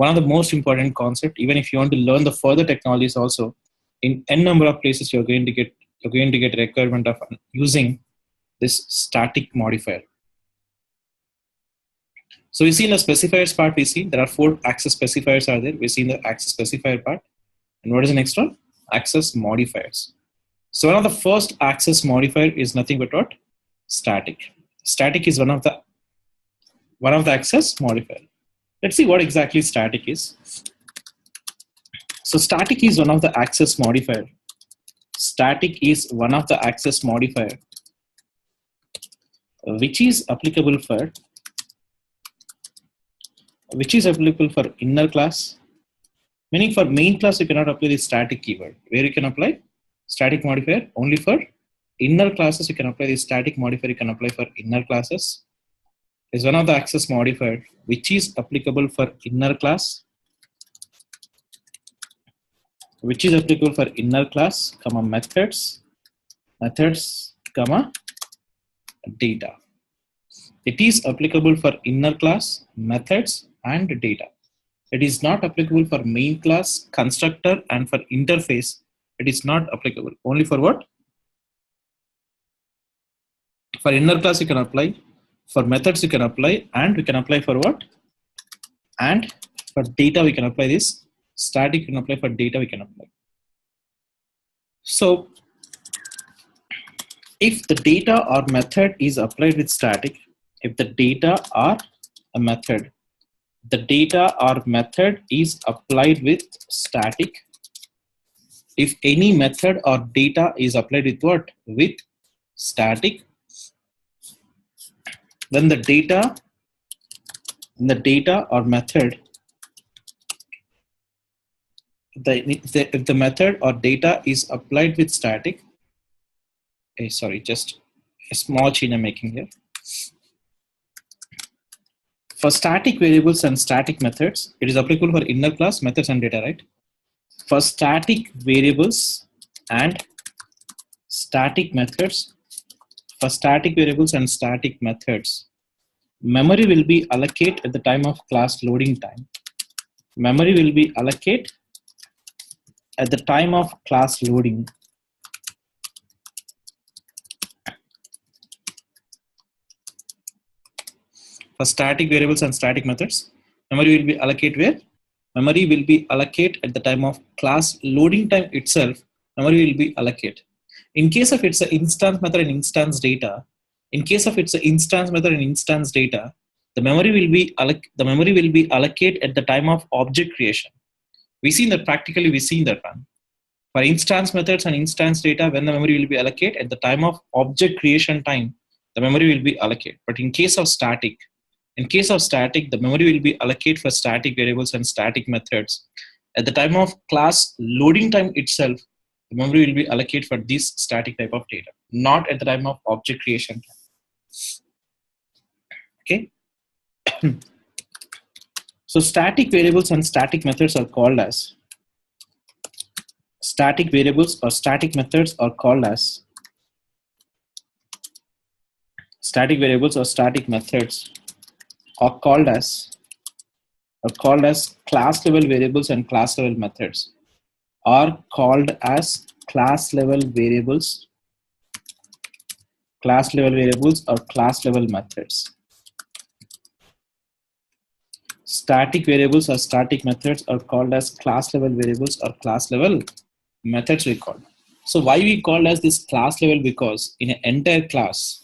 one of the most important concept, even if you want to learn the further technologies also, in n number of places you're going to get a requirement of using this static modifier. So we see in the specifiers part, we see there are 4 access specifiers are there. We see in the access specifier part. And what is the next one? Access modifiers. So one of the first access modifier is nothing but what? Static. Static is one of the access modifier. Let's see what exactly static is. So static is one of the access modifier. Static is one of the access modifier which is applicable for inner class. Meaning for main class you cannot apply the static keyword. Where you can apply static modifier? Only for inner classes you can apply the static modifier. You can apply for inner classes. Is one of the access modifier which is applicable for inner class, comma methods, comma data. It is applicable for inner class, methods, and data. It is not applicable for main class, constructor, and for interface. It is not applicable. Only for what? For inner class you can apply, for methods you can apply, and we can apply for what? And for data we can apply this. Static you can apply, for data we can apply. So if the data or method is applied with static, if the data or a method, the data or method is applied with static, if any method or data is applied with what? With static, then the data or method, if the method or data is applied with static, sorry, just a small change I'm making here. For static variables and static methods, it is applicable for inner class, methods, and data, right? For static variables and static methods, memory will be allocated at the time of class loading time. Memory will be allocated at the time of class loading. For static variables and static methods, memory will be allocated where? Memory will be allocated at the time of class loading time itself. Memory will be allocated. In case of it's an instance method and instance data, the memory will be allocated at the time of object creation. We see that practically. We see that one. For instance methods and instance data, when the memory will be allocated at the time of object creation time, the memory will be allocated. But in case of static, the memory will be allocated for static variables and static methods. At the time of class loading time itself, the memory will be allocated for this static type of data, not at the time of object creation time. Okay. So static variables and static methods are called as static variables or static methods are called as static variables or static methods are called as class level variables and class level methods are called as class level variables or class level methods. Static variables or static methods are called as class level variables or class level methods we call. So why we call as this class level? Because in an entire class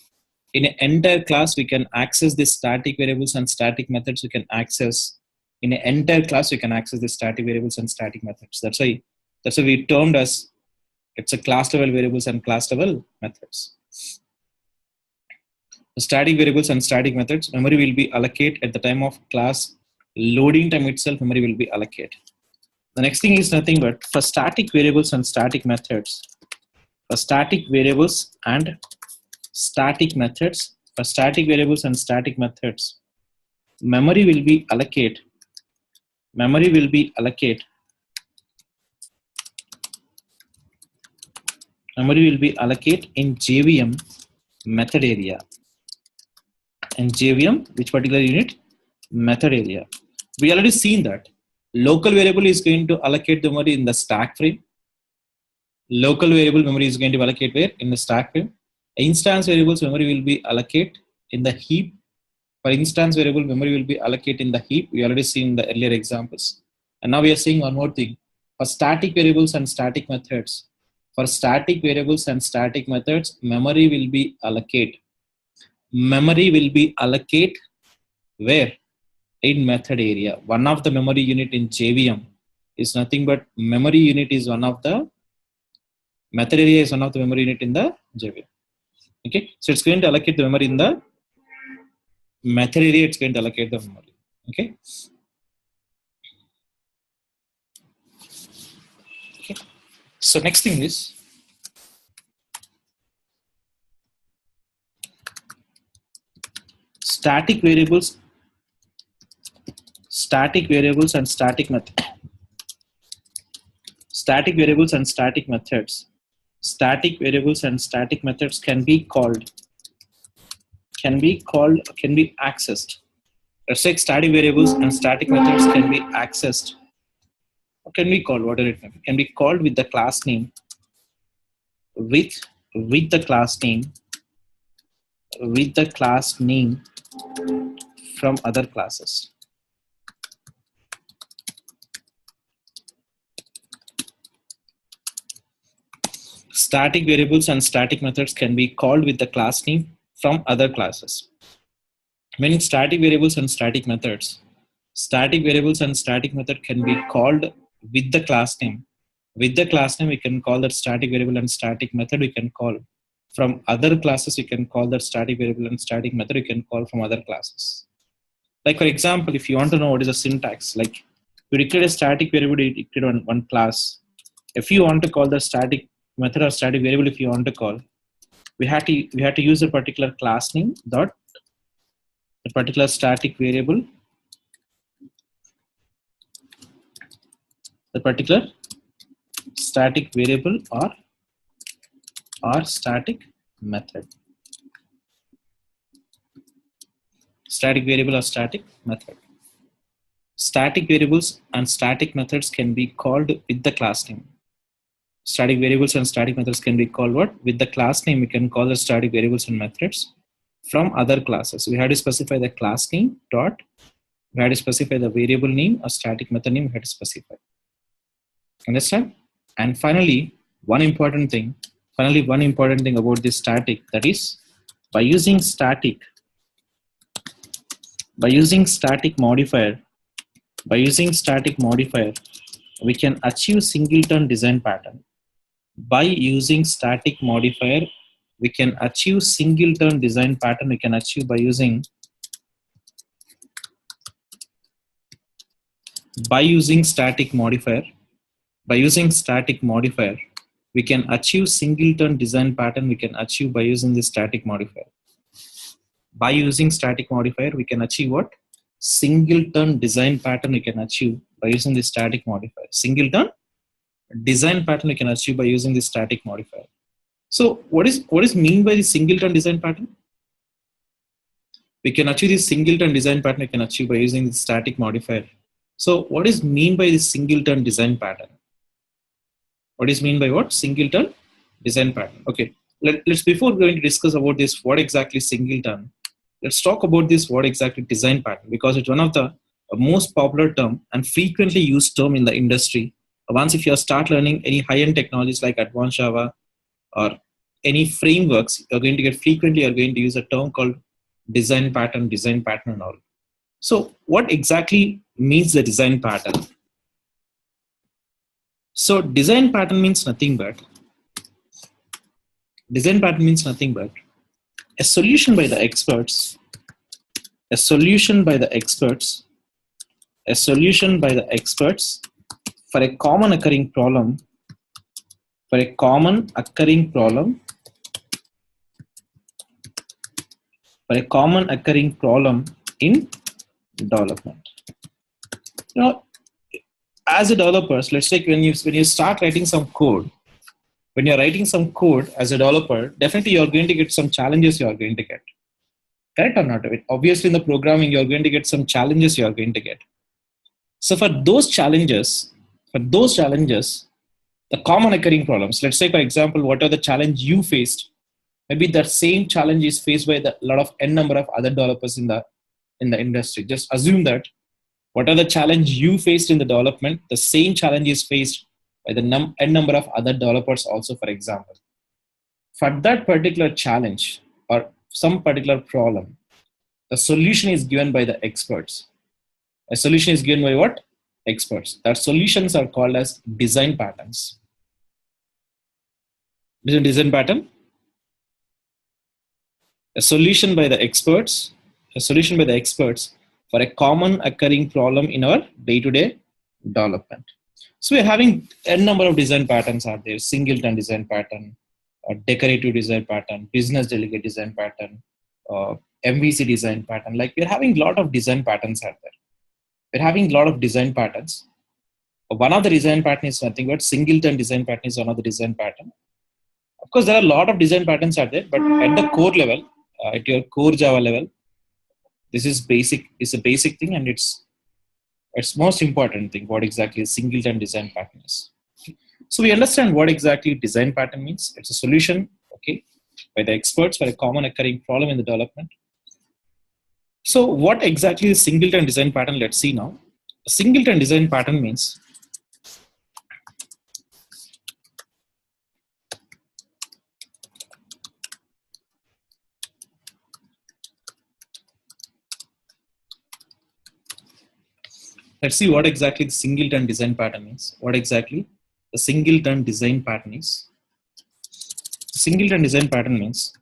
we can access this static variables and static methods. We can access in an entire class we can access the static variables and static methods. That's why we termed as it's a class level variables and class level methods. The static variables and static methods, memory will be allocated at the time of class loading time itself. Memory will be allocated. The next thing is nothing but for static variables and static methods. For static variables and static methods, memory will be allocated in JVM method area. In JVM, which particular unit? Method area. We already seen that Local variable is going to allocate the memory in the stack frame. Local variable memory is going to allocate where? In the stack frame. Instance variables memory will be allocated in the heap. For instance variable memory will be allocated in the heap. We already seen the earlier examples. And now we are seeing one more thing. For static variables and static methods. For static variables and static methods, memory will be allocated. Memory will be allocated where? In method area. One of the memory unit in JVM is nothing but memory unit is one of the method area is one of the memory unit in the JVM. Okay, so it's going to allocate the memory in the method area. It's going to allocate the memory. Okay. Okay. So next thing is static variables and static method. Static variables and static methods. Static variables and static methods can be accessed. Let's take static variables and static methods can be accessed. What can be called? What are it? Can be called with the class name. With the class name from other classes. Static variables and static methods can be called with the class name from other classes. Meaning static variables and static methods. Static variables and static method can be called with the class name. With the class name, we can call that static variable and static method we can call. From other classes, we can call that static variable and static method we can call from other classes. Like for example, if you want to know what is a syntax, like you declare a static variable, you declare one class. If you want to call the static method or static variable, if you want to call, we had to use a particular class name dot a particular static variable, the particular static variable or static method. Static variable or static method. Static variables and static methods can be called with the class name. Static variables and static methods can be called what? With the class name, we can call the static variables and methods from other classes. We had to specify the class name dot. We had to specify the variable name or static method name. We had to specify. Understand? And finally, one important thing about this static, that is by using static modifier, we can achieve singleton design pattern. By using static modifier, we can achieve singleton design pattern. We can achieve by using static modifier. By using static modifier, we can achieve singleton design pattern. We can achieve by using the static modifier. By using static modifier, we can achieve what? Singleton design pattern we can achieve by using the static modifier. Singleton design pattern we can achieve by using the static modifier. So what is mean by the singleton design pattern? We can achieve the singleton design pattern we can achieve by using the static modifier. So what is mean by the singleton design pattern? What is mean by what? Singleton design pattern. Okay, let's before going to discuss about this, what exactly singleton, let's talk about this, what exactly design pattern, because it's one of the most popular term and frequently used term in the industry. Once if you start learning any high-end technologies like advanced Java or any frameworks, you're going to get frequently you're going to use a term called design pattern and all. So what exactly means the design pattern? So design pattern means nothing but a solution by the experts for a common occurring problem in development. Now, as a developer, let's take when you start writing some code, when you're writing some code as a developer, definitely you're going to get some challenges you are going to get. Correct or not? Obviously in the programming, you're going to get some challenges you are going to get. So for those challenges, the common occurring problems, let's say for example, what are the challenge you faced? Maybe that same challenge is faced by a lot of n number of other developers in the industry. Just assume that what are the challenge you faced in the development, the same challenge is faced by the n number of other developers also, for example. For that particular challenge or some particular problem, the solution is given by the experts. A solution is given by what? Experts. That solutions are called as design patterns. This is a design pattern. A solution by the experts for a common occurring problem in our day-to-day development. So we're having a number of design patterns are there: Singleton design pattern, decorative design pattern, business delegate design pattern, MVC design pattern. Like we're having a lot of design patterns out there. We're having a lot of design patterns. One of the design pattern is nothing but Singleton design pattern is one of the design pattern. Of course, there are a lot of design patterns out there, but at the core level, at your core Java level, this is basic. It's a basic thing, and it's most important thing. What exactly a Singleton design pattern is. So we understand what exactly design pattern means. It's a solution, okay, by the experts for a common occurring problem in the development. So what exactly is Singleton design pattern? Let's see now. A Singleton design pattern means let's see what exactly the Singleton design pattern is. What exactly the Singleton design pattern is. Singleton design pattern means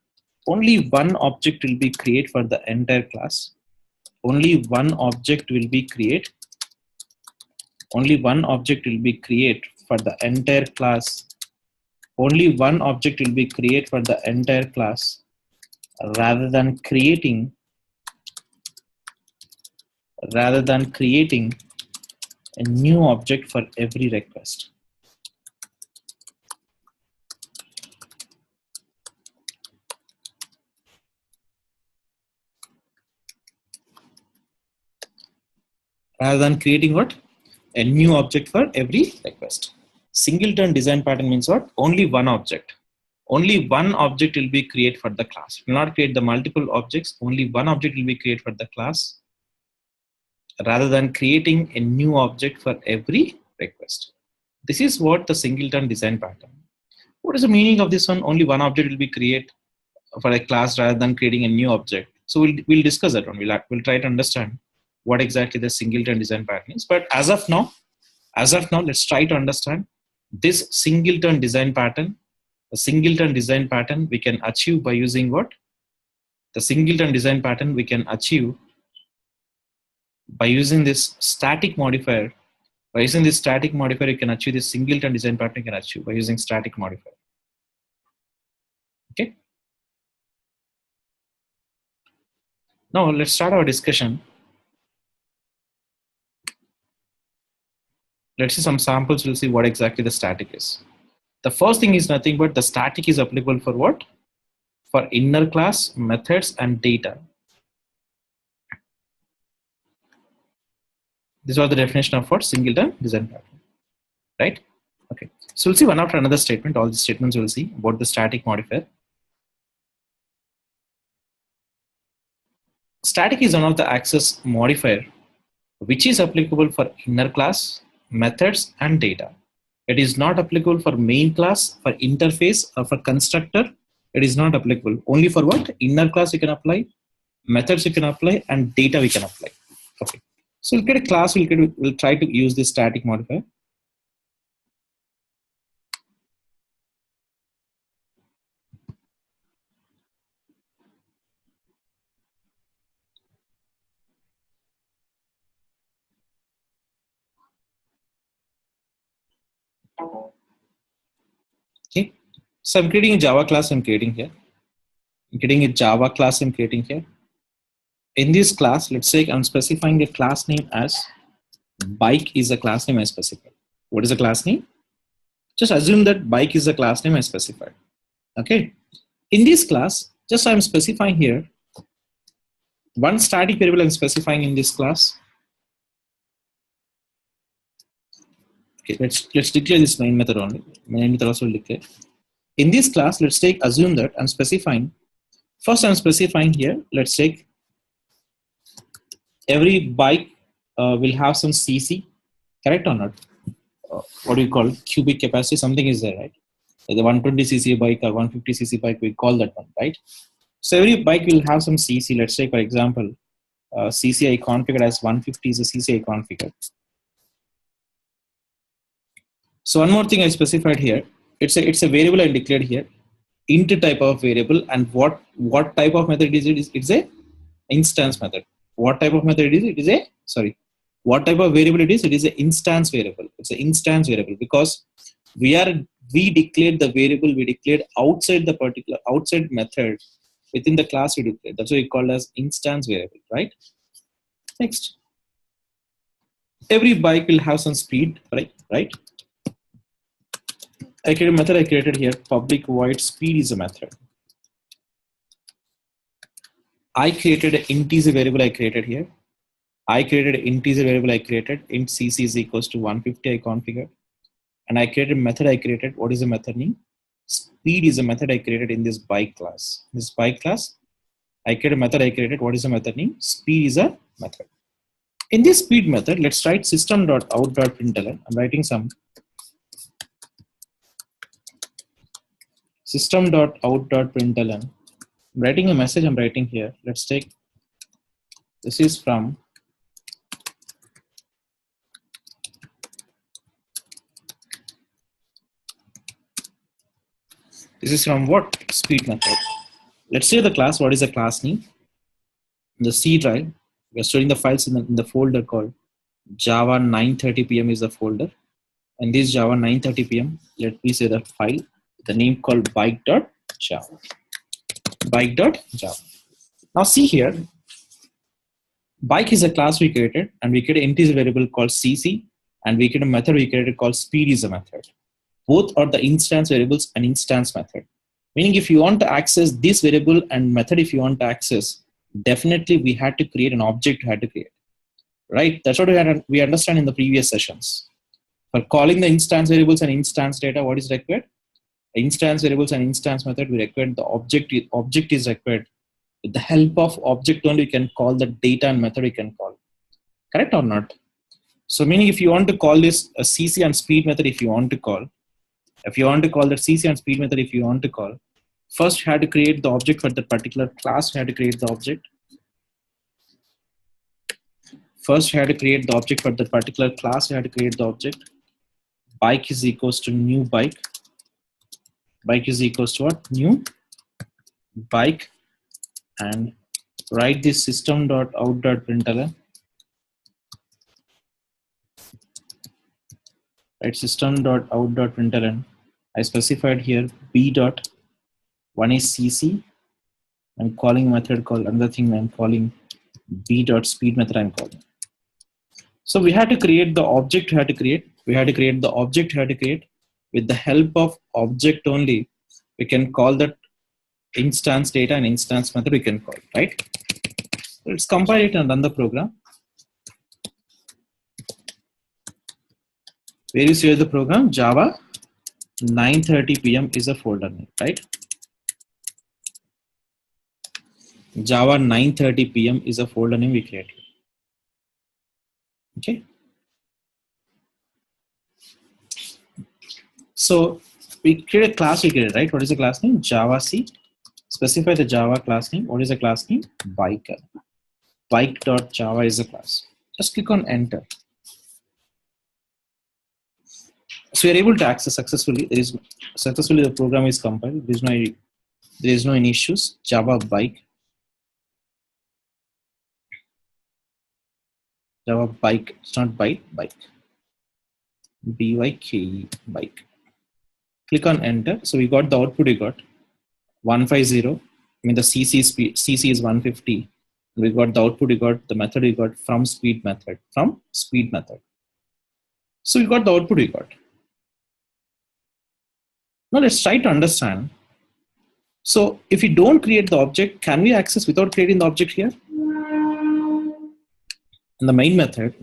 only one object will be created for the entire class. Only one object will be created. Only one object will be created for the entire class. Only one object will be created for the entire class, rather than creating a new object for every request. Rather than creating what? A new object for every request. Singleton design pattern means what? Only one object. Only one object will be created for the class. We will not create the multiple objects. Only one object will be created for the class, rather than creating a new object for every request. This is what the Singleton design pattern. What is the meaning of this one? Only one object will be created for a class rather than creating a new object. So we'll discuss that one. We'll try to understand what exactly the Singleton design pattern is. But as of now, let's try to understand this Singleton design pattern. The Singleton design pattern we can achieve by using what? The Singleton design pattern we can achieve by using this static modifier. By using this static modifier, you can achieve this Singleton design pattern you can achieve by using static modifier. Okay. Now let's start our discussion. Let's see some samples. We'll see what exactly the static is. The first thing is nothing but the static is applicable for what? For inner class, methods, and data. This was the definition of what? Singleton design pattern, right? Okay. So we'll see one after another statement. All the statements we'll see about the static modifier. Static is one of the access modifier which is applicable for inner class, methods, and data. It is not applicable for main class, for interface, or for constructor. It is not applicable. Only for what? Inner class you can apply, methods you can apply, and data we can apply. Okay. So we'll get a class. We'll try to use this static modifier. Okay. So I'm creating a Java class. I'm creating here. In this class, let's say I'm specifying a class name as bike is a class name I specified. What is the class name? Just assume that bike is the class name I specified. Okay. In this class, just I'm specifying here one static variable I'm specifying in this class. Okay, let's declare this main method only. Main method also will declare. In this class, let's assume that I'm specifying. First, I'm specifying here. Let's take every bike will have some CC, correct or not? What do you call cubic capacity? Something is there, right? The 120cc bike or 150cc bike, we call that one, right? So every bike will have some CC. Let's take, for example, CCI configured as 150 is a CCI configured. So one more thing I specified here. It's a variable I declared here, int type of variable, and what type of method is it? It's a instance method. What type of method it is? It is a what type of variable it is? It is an instance variable. It's an instance variable because we declared the variable we declared outside the particular outside method within the class we declared. That's why we call as instance variable, right? Next, every bike will have some speed, right? I created a method I created here. Public void speed is a method. I created an integer variable I created here. I created an integer variable I created. Int cc is equals to 150 I configured. And I created a method I created. What is the method name? Speed is a method I created in this bike class. This bike class, I created a method I created. What is the method name? Speed is a method. In this speed method, let's write system.out.println. I'm writing some system.out.println. I'm writing a message I'm writing here. Let's take, this is from what? Speed method. Let's say the class, what is the class name? The C drive, we're storing the files in the folder called Java 930pm is the folder. And this Java 930pm, let me say the file, the name called bike.java. Bike.java. Now see here, bike is a class we created, and we created an integer variable called cc, and we created a method we created called speed is a method. Both are the instance variables and instance method. Meaning if you want to access this variable and method, if you want to access, definitely we had to create an object we had to create, right? That's what we understand in the previous sessions. For calling the instance variables and instance data, what is required? Instance variables and instance method, we require the object is required. With the help of object only, you can call the data and method you can call. Correct or not? So meaning if you want to call this a CC and speed method, if you want to call the CC and speed method, if you want to call, first you had to create the object for the particular class. You had to create the object. First you had to create the object for the particular class. You had to create the object. Bike is equals to new bike. Bike is equals to what? New bike. And write this system.out.println. Write system.out.println. I specified here b dot one is cc. I'm calling a method called another thing. I'm calling b dot speed method. I'm calling. So we had to create the object. We had to create the object. We had to create with the help of object only. We can call that instance data and instance method. We can call, right? Let's compile it and run the program. Where you see the program? Java 930pm is a folder name, right? Java 930pm is a folder name we created. Okay. So we create a class we created, right? What is the class name? Java C. Specify the Java class name. What is the class name? Bike. Bike.java is the class. Just click on enter. So we are able to access successfully. Successfully the program is compiled. There is no any issues. Java bike. Java bike. It's not byte, bike. B-Y-K-E, bike. Click on enter. So we got the output we got. 150. I mean the CC is 150. We got the output we got, the method we got from speed method. So we got the output we got. Now let's try to understand. So if we don't create the object, can we access without creating the object here? In the main method,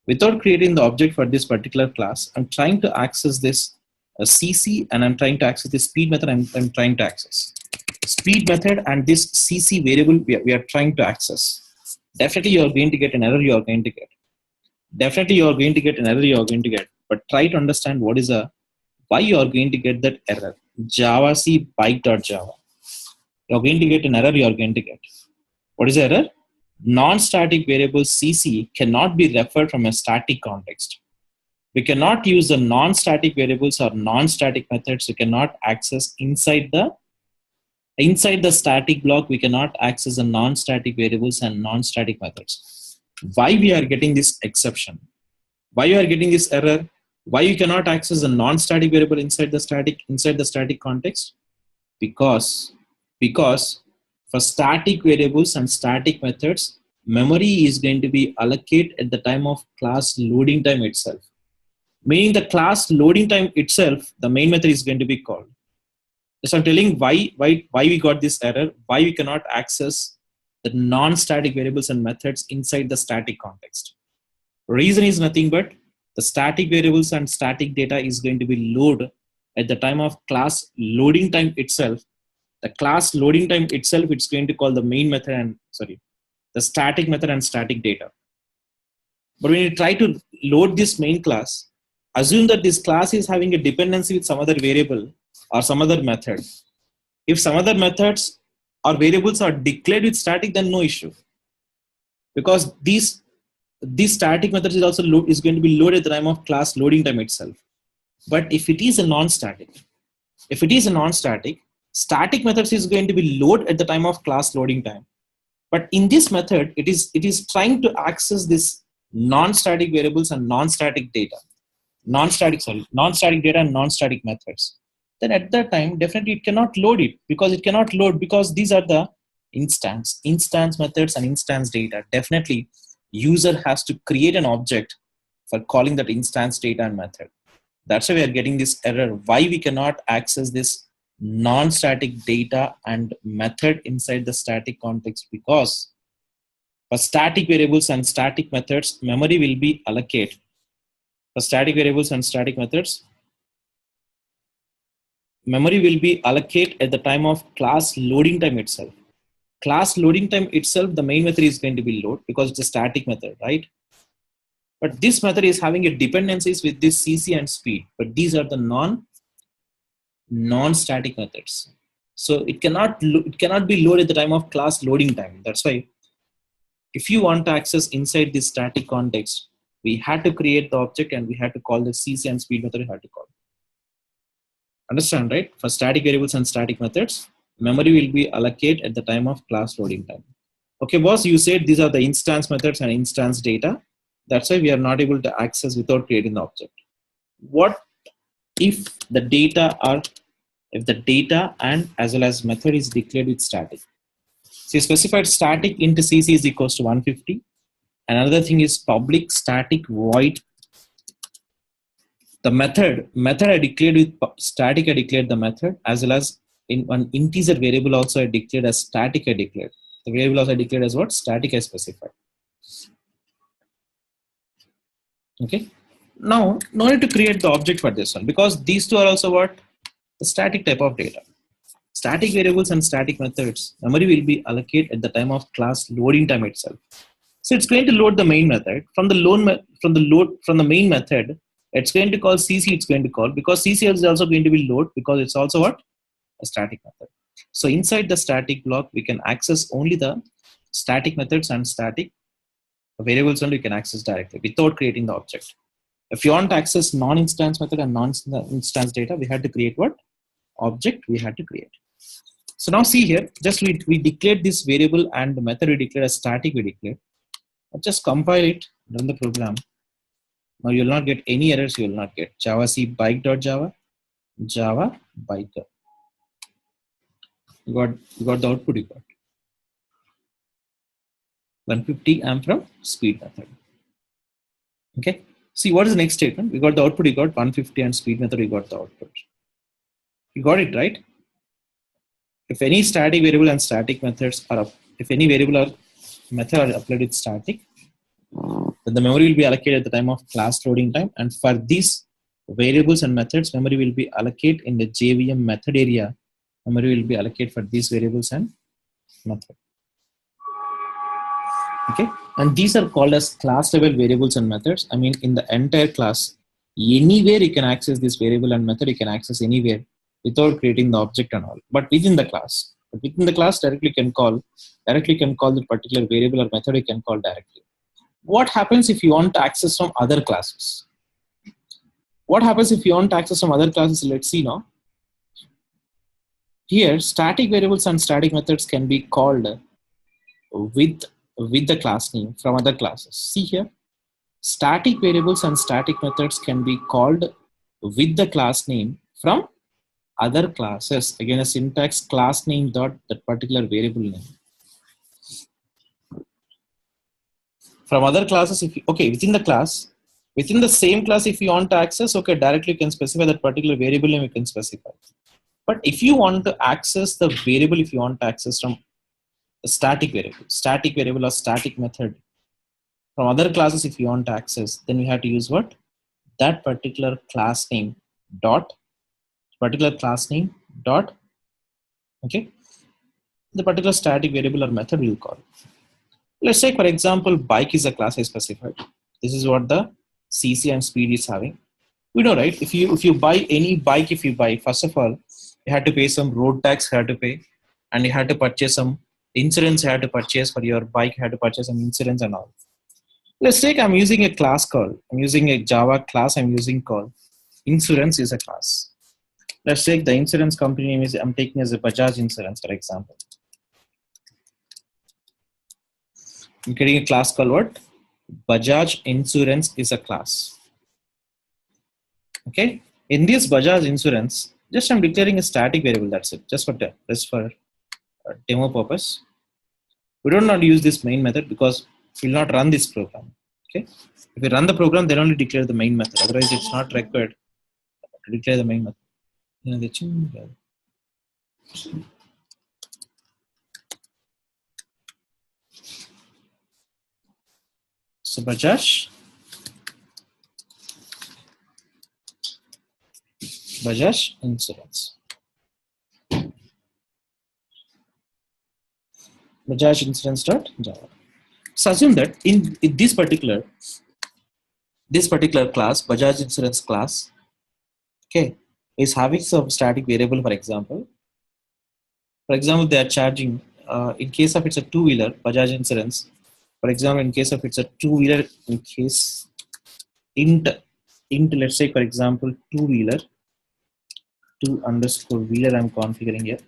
Without creating the object for this particular class, I'm trying to access this CC, and I'm trying to access this speed method. I'm trying to access speed method and this CC variable we are trying to access. Definitely you are going to get an error. You are going to get. Definitely you are going to get an error. You are going to get. But try to understand what is why you are going to get that error. Java C bike.java. You are going to get an error. You are going to get. What is the error? Non-static variable CC cannot be referred from a static context. We cannot use the non-static variables or non-static methods. We cannot access inside the static block. We cannot access the non-static variables and non-static methods. Why we are getting this exception? Why you are getting this error? Why you cannot access the non-static variable inside the static context? Because for static variables and static methods, memory is going to be allocated at the time of class loading time itself. Meaning the class loading time itself, the main method is going to be called. So I'm telling why we got this error, why we cannot access the non-static variables and methods inside the static context. Reason is nothing but the static variables and static data is going to be loaded at the time of class loading time itself. The class loading time itself, it's going to call the main method and the static method and static data. But when you try to load this main class, assume that this class is having a dependency with some other variable or some other method. If some other methods or variables are declared with static, then no issue. Because these static methods is also is going to be loaded at the time of class loading time itself. But if it is a non-static, static methods is going to be loaded at the time of class loading time. But in this method, it is trying to access this non-static variables and non-static data. Non-static data and non-static methods. Then at that time, definitely it cannot load it because these are the instance methods and instance data. Definitely user has to create an object for calling that instance data and method. That's why we are getting this error. Why we cannot access this non-static data and method inside the static context? Because for static variables and static methods, memory will be allocated. For static variables and static methods, memory will be allocated at the time of class loading time itself. Class loading time itself, the main method is going to be load because it's a static method, right? But this method is having a dependencies with this CC and speed, but these are the non-static methods. So it cannot be loaded at the time of class loading time. That's why if you want to access inside this static context, we had to create the object and we had to call the CC and speed method we had to call. Understand, right? For static variables and static methods, memory will be allocated at the time of class loading time. Okay, boss, you said these are the instance methods and instance data. That's why we are not able to access without creating the object. What if the data and as well as method is declared with static? So you specified static int CC is equals to 150. Another thing is public static void. The method I declared with static, I declared the method, as well as in one integer variable also I declared as static, I declared. The variable also I declared as what? Static I specified. Okay. Now, no need to create the object for this one because these two are also what? The static type of data. Static variables and static methods, memory will be allocated at the time of class loading time itself. So it's going to load the main method. From the main method, it's going to call CC, it's going to call because CC is also going to be load because it's also what? A static method. So inside the static block, we can access only the static methods and static variables only we can access directly without creating the object. If you want to access non-instance method and non-instance data, we had to create what? Object we had to create. So now see here, just we declared this variable and the method we declared as static we declared. I'll just compile it, run the program. Now you will not get any errors, you will not get Java C bike.java, Java bike. You got the output you got. 150 I'm from speed method. Okay. See what is the next statement? We got the output, you got 150 and speed method, we got the output. You got it, right? If any static variable and static methods are up, if any variable or method are applied with static, The memory will be allocated at the time of class loading time, and for these variables and methods, memory will be allocated in the JVM method area. Memory will be allocated for these variables and method. Okay, and these are called as class level variables and methods. I mean, in the entire class, anywhere you can access this variable and method, you can access anywhere without creating the object and all. But within the class, directly can call the particular variable or method. You can call directly. What happens if you want to access from other classes? Let's see now. Here, static variables and static methods can be called with the class name from other classes. See here, static variables and static methods can be called with the class name from other classes. Again, a syntax class name dot that particular variable name. From other classes, if you, okay, within the same class, if you want to access, okay, directly you can specify that particular variable name you can specify. But if you want to access the variable, if you want to access from a static variable or static method from other classes, if you want to access, then you have to use what? That particular class name dot, okay, the particular static variable or method we'll call. Let's say, for example, bike is a class I specified. This is what the CC and speed is having. We know, right? If you buy any bike, first of all, you had to pay some road tax, and you had to purchase some insurance. You had to purchase for your bike. You had to purchase some insurance and all. Let's take I'm using a class called. I'm using a Java class. I'm using called insurance is a class. Let's take the insurance company name is I'm taking as a Bajaj Insurance, for example. I'm creating a class called what? Bajaj Insurance is a class. Okay. In this Bajaj Insurance, just I'm declaring a static variable. That's it. Just for demo purpose. We don't not use this main method because we'll not run this program. Okay. If we run the program, then only declare the main method. Otherwise, it's not required to declare the main method. So Bajaj Insurance. Bajaj Insurance.java. So assume that in this particular class, Bajaj Insurance class, okay, is having some static variable. For example, they are charging. In case of it's a two-wheeler, Bajaj Insurance. For example, in case of it's a two-wheeler, in case int, let's say for example, two-wheeler, two_wheeler I'm configuring here.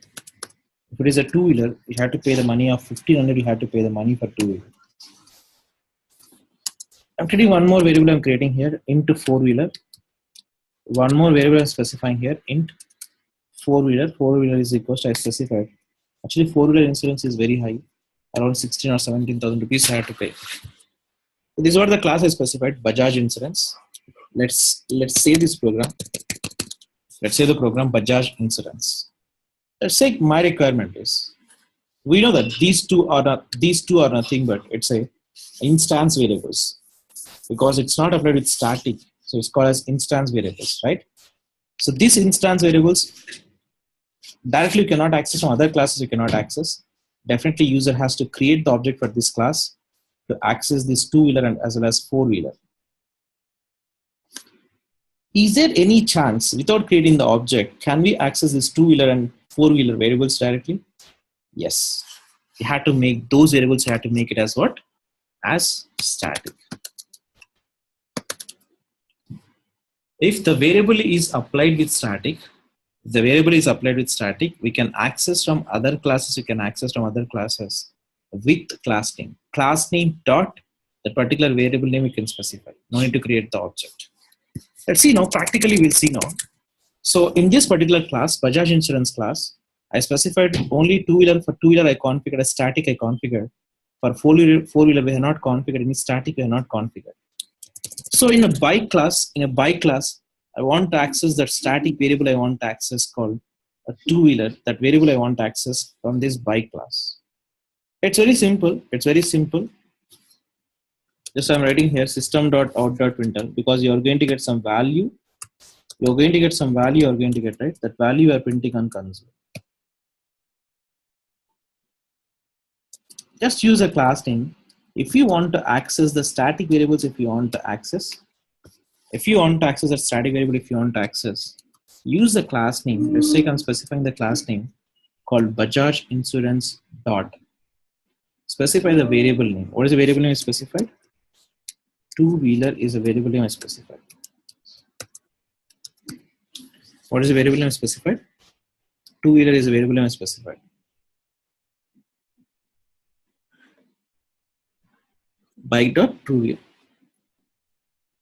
If it is a two-wheeler, you have to pay the money of 1500, you have to pay the money for two-wheeler. I'm creating one more variable I'm creating here, int four-wheeler. One more variable I'm specifying here, int four-wheeler. Four-wheeler is equals to I specified. Actually, four-wheeler insurance is very high. Around 16 or 17,000 rupees I have to pay. So this is what the class is specified, Bajaj Insurance. Let's save this program. Let's say the program Bajaj Insurance. Let's say my requirement is, we know that these two are nothing but it's a instance variables because it's not applied with static, so it's called as instance variables, right? So these instance variables directly you cannot access from other classes. You cannot access. Definitely user has to create the object for this class to access this two-wheeler and as well as four-wheeler. Is there any chance without creating the object, can we access this two-wheeler and four-wheeler variables directly? Yes. You have to make those variables, you have to make it as what? As static. If the variable is applied with static, we can access from other classes, with class name. Class name dot the particular variable name we can specify. No need to create the object. Let's see now, practically we'll see now. So in this particular class, Bajaj Insurance class, I specified only two-wheeler. For two-wheeler, I configured a static, I configured. For four-wheeler, we have not configured any static, we have not configured. So in a bike class, I want to access that static variable I want to access called a two-wheeler. That variable I want to access from this bike class. It's very simple. Just I'm writing here system.out.println because you're going to get some value. You're going to get some value. You're going to get, right? That value you are printing on console. Just use a class name. If you want to access the static variables, if you want to access a static variable, if you want to access, use the class name. Let's say I'm specifying the class name called Bajaj Insurance dot. Specify the variable name. What is the variable name specified? Two-wheeler is a variable name specified. What is the variable name specified? Two-wheeler is a variable name specified. Bike dot two-wheeler.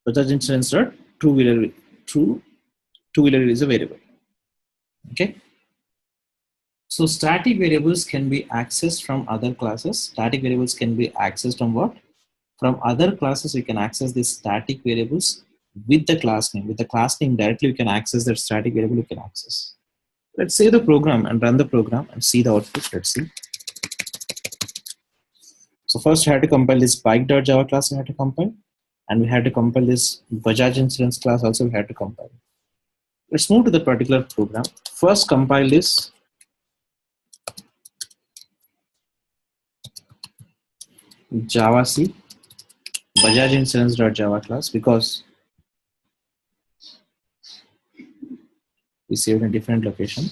Bajaj Insurance dot two-wheeler. Two-wheeler is a variable. Okay. So static variables can be accessed from other classes. Static variables can be accessed from what? From other classes. We can access these static variables with the class name. With the class name directly, we can access that static variable. We can access. Let's save the program and run the program and see the output. Let's see. So first, we had to compile this bike.java class. We had to compile, and we had to compile this Bajaj Insurance class. Also, we had to compile. Let's move to the particular program. First, compile this Java C Bajaj Insurance.java class because we saved in a different location.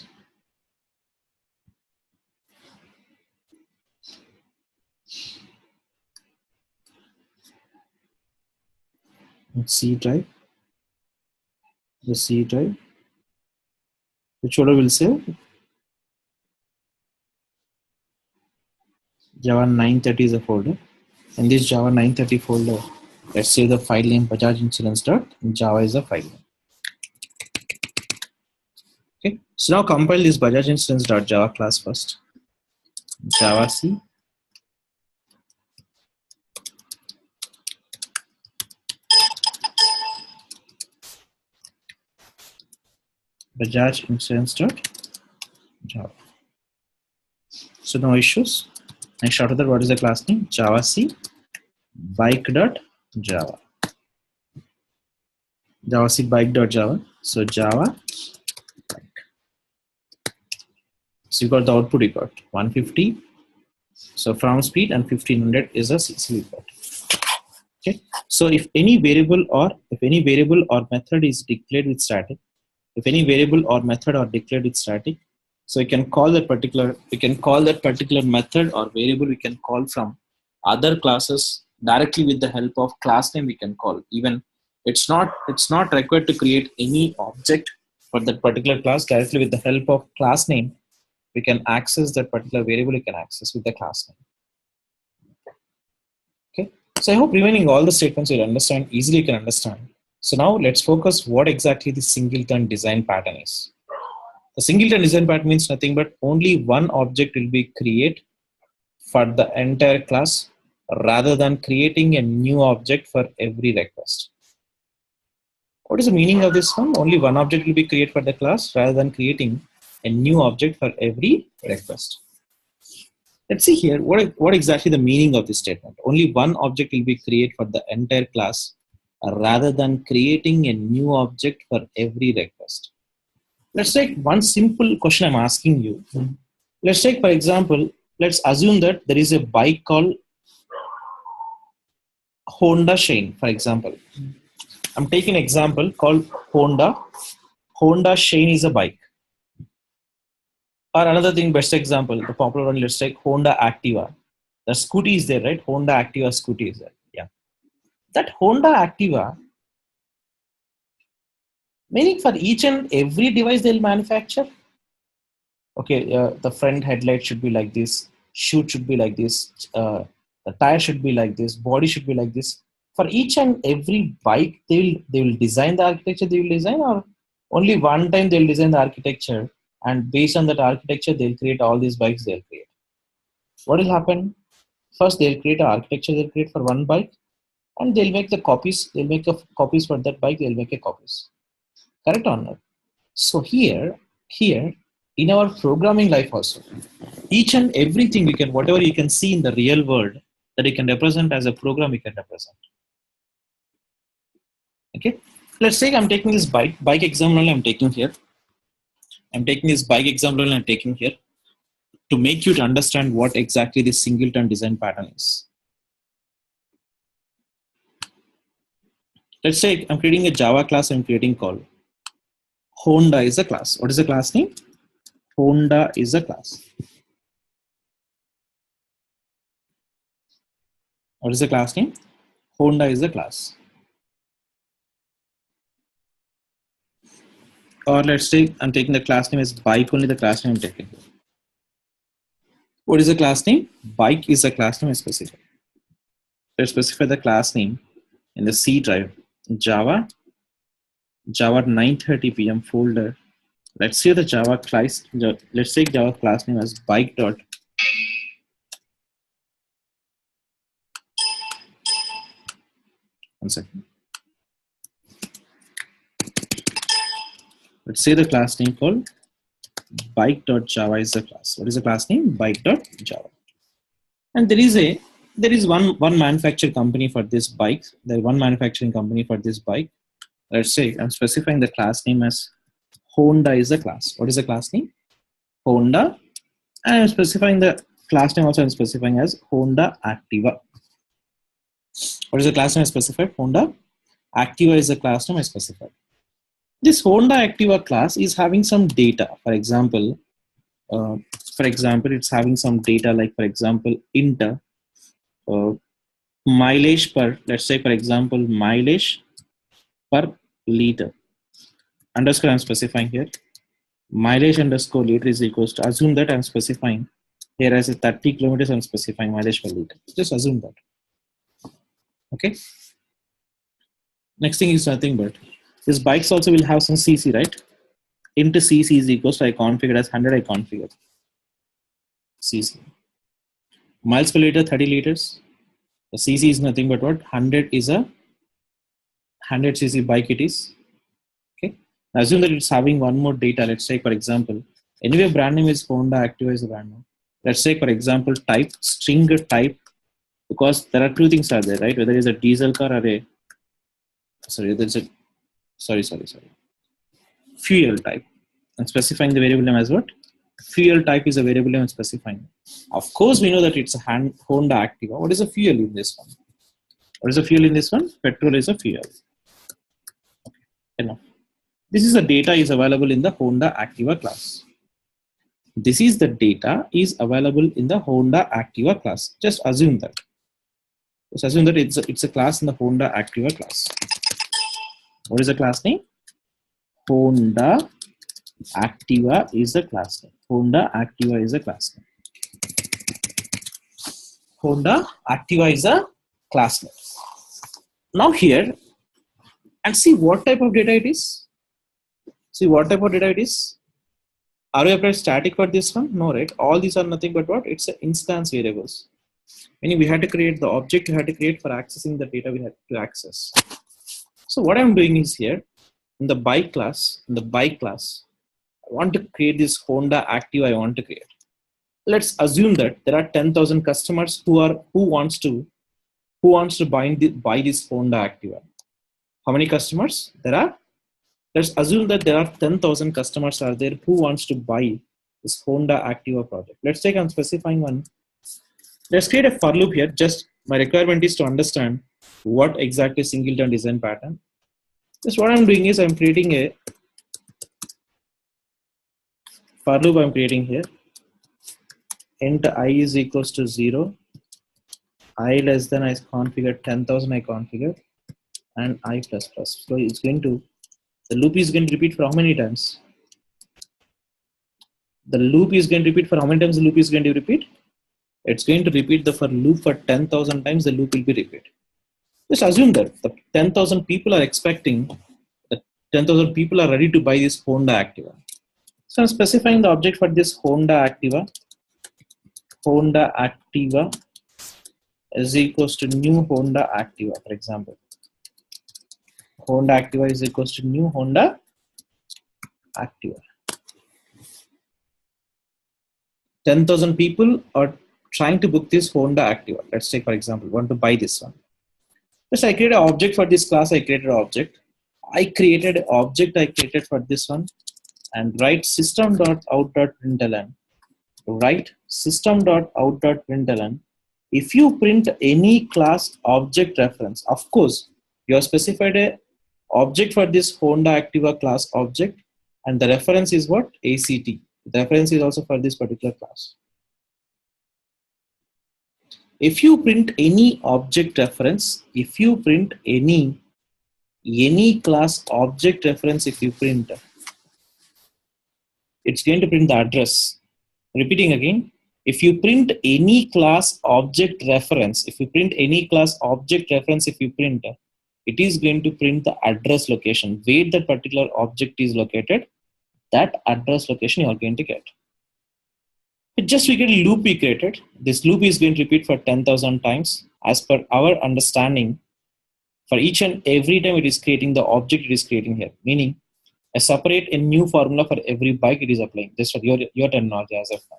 C drive, the C drive. Which folder will save? Java 930 is a folder. In this Java 930 folder, let's save the file name Bajaj Insurance.java is a file name. Okay, so now compile this Bajaj Insurance.java class first. Java C. Bajaj Insurance.java. So no issues. Next after that, what is the class name? Java C bike.java. Java C bike.java. So Java bike. So you got the output, you got 150. So from speed and 1500 is a CC we got. Okay. So if any variable or method is declared with static, if any variable or method are declared with static, so we can call that particular method or variable we can call from other classes directly with the help of class name we can call. Even it's not required to create any object for that particular class. Directly with the help of class name, we can access that particular variable we can access with the class name. Okay. So I hope remaining all the statements you'll understand, easily you can understand. So now let's focus what exactly the singleton design pattern is. The singleton design pattern means nothing but only one object will be created for the entire class rather than creating a new object for every request. What is the meaning of this one? Only one object will be created for the class rather than creating a new object for every request. Let's see here what exactly the meaning of this statement. Only one object will be created for the entire class rather than creating a new object for every request. Let's take one simple question I'm asking you. Let's take, for example, let's assume that there is a bike called Honda Shine, for example. I'm taking an example called Honda. Honda Shine is a bike. Or another thing, best example, the popular one, let's take Honda Activa. The scooty is there, right? Honda Activa scooty is there. Yeah. That Honda Activa, meaning for each and every device they'll manufacture. Okay, the front headlight should be like this, shoot should be like this, the tire should be like this, body should be like this. For each and every bike, they will design the architecture they will design, or only one time they'll design the architecture, and based on that architecture, they'll create all these bikes they'll create. What will happen? First, they'll create an architecture they'll create for one bike, and they'll make the copies. They'll make the copies for that bike. They'll make a copies. Correct or not? So here, in our programming life also, each and everything whatever you can see in the real world, that you can represent as a program you can represent. Okay, let's say I'm taking this bike example I'm taking here. I'm taking this bike example I'm taking here to make you to understand what exactly this singleton design pattern is. Let's say I'm creating a Java class I'm creating called Honda is a class. What is the class name? Honda is a class. What is the class name? Honda is a class. Or let's say I'm taking the class name as bike, only the class name I'm taking. What is the class name? Bike is a class name I specify. Let's specify the class name in the C drive, Java 9:30 p.m. folder. Let's say the Java class. Let's take Java class name as bike dot. One second. Let's say the class name called bike.java is the class. What is the class name? Bike.java. And there is one manufacturing company for this bike. There is one manufacturing company for this bike. Let's say I'm specifying the class name as Honda is the class. What is the class name? Honda. And I'm specifying the class name also I'm specifying as Honda Activa. What is the class name I specified? Honda Activa is the class name I specified. This Honda Activa class is having some data. For example, it's having some data like, for example, int mileage per, let's say, for example, mileage per liter. Underscore I'm specifying here. Mileage underscore liter is equals to, assume that I'm specifying here as a 30 kilometers, I'm specifying mileage per liter. Just assume that. Okay. Next thing is nothing but this bikes also will have some CC, right? Into CC is equals to I configured as 100, I configured CC. Miles per liter, 30 liters. The CC is nothing but what? 100 is a 100 CC bike it is. Okay. Now assume that it's having one more data. Let's say, for example, anyway, brand name is Honda Activa is the brand name. Let's say, for example, type, string type, because there are two things are there, right? Whether it's a diesel car or a, fuel type. I'm specifying the variable name as what? Fuel type is a variable name I'm specifying. Of course, we know that it's a Honda Activa. What is the fuel in this one? What is the fuel in this one? Petrol is a fuel. Okay, enough. This is the data is available in the Honda Activa class. This is the data is available in the Honda Activa class. Just assume that. Just assume that it's a class in the Honda Activa class. What is the class name? Honda Activa is the class name. Honda Activa is a class name. Honda Activa is a class name. Now here, and see what type of data it is. See what type of data it is. Are we applied static for this one? No, right? All these are nothing but what? It's an instance variables. Meaning we had to create the object we had to create for accessing the data we had to access. So what I'm doing is here, in the bike class, I want to create this Honda Activa I want to create. Let's assume that there are 10,000 customers who wants to buy this Honda Activa. How many customers there are? Let's assume that there are 10,000 customers are there who wants to buy this Honda Activa project. Let's take I'm specifying one. Let's create a for loop here. Just my requirement is to understand what exactly singleton design pattern. Just what I'm doing is I'm creating a for loop I'm creating here. Int I is equals to 0. I less than I configured 10,000 I configured and I plus plus. So it's going to, the loop is going to repeat for how many times? The loop is going to repeat for how many times the loop is going to repeat? It's going to repeat the for loop for 10,000 times the loop will be repeated. Just assume that the 10,000 people are expecting, that 10,000 people are ready to buy this Honda Activa. So I'm specifying the object for this Honda Activa. Honda Activa is equals to new Honda Activa, for example. Honda Activa is equals to new Honda Activa. 10,000 people are trying to book this Honda Activa. Let's take, for example, want to buy this one. Just I created an object for this class. I created an object. I created for this one, and write system.out.println. Write system.out.println. If you print any class object reference, of course, you have specified a object for this Honda Activa class object, and the reference is what? ACT. The reference is also for this particular class. If you print any object reference, if you print any class object reference, if you print, it's going to print the address. Repeating again, if you print any class object reference, if you print, it is going to print the address location where that particular object is located. That address location you are going to get. Just we get a loop we created. This loop is going to repeat for 10,000 times. As per our understanding, for each and every time it is creating the object it is creating here. Meaning, a new formula for every bike it is applying. Just for your terminology as of now.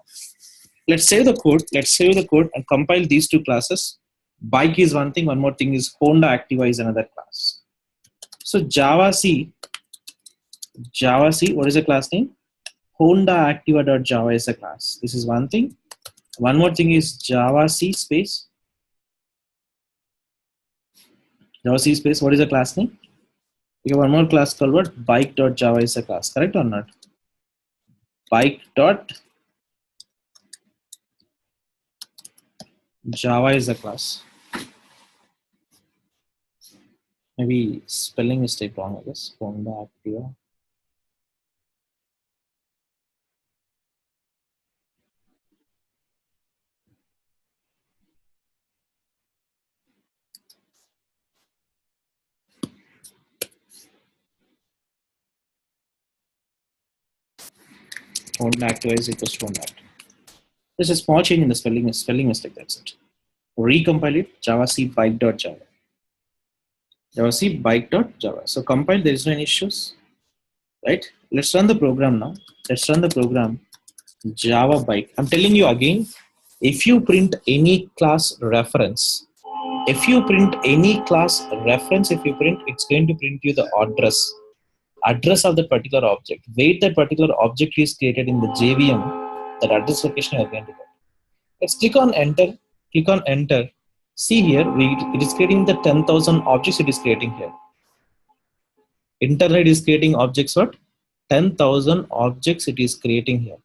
Let's save the code. And compile these two classes. Bike is one thing. One more thing is Honda Activa is another class. So Java C. What is the class name? Honda Activa.java is a class. This is one thing. One more thing is Java C space. What is the class name? We have one more class called what? Bike.java is a class. Correct or not? Bike.java is a class. Maybe spelling mistake wrong, I guess. Honda Activa. Honda Activa is equals to Honda Activa. There's a small change in the spelling mistake, that's it. Recompile it, Java C bike.java. Java C bike.java. So compile, there is no any issues. Right? Let's run the program now. Let's run the program. Java bike. I'm telling you again, if you print any class reference, it's going to print you the address of that particular object. Where that particular object is created in the JVM, that address location you are going to get. Let's click on enter. See here, it is creating the 10,000 objects it is creating here. Internet is creating objects what? 10,000 objects it is creating here.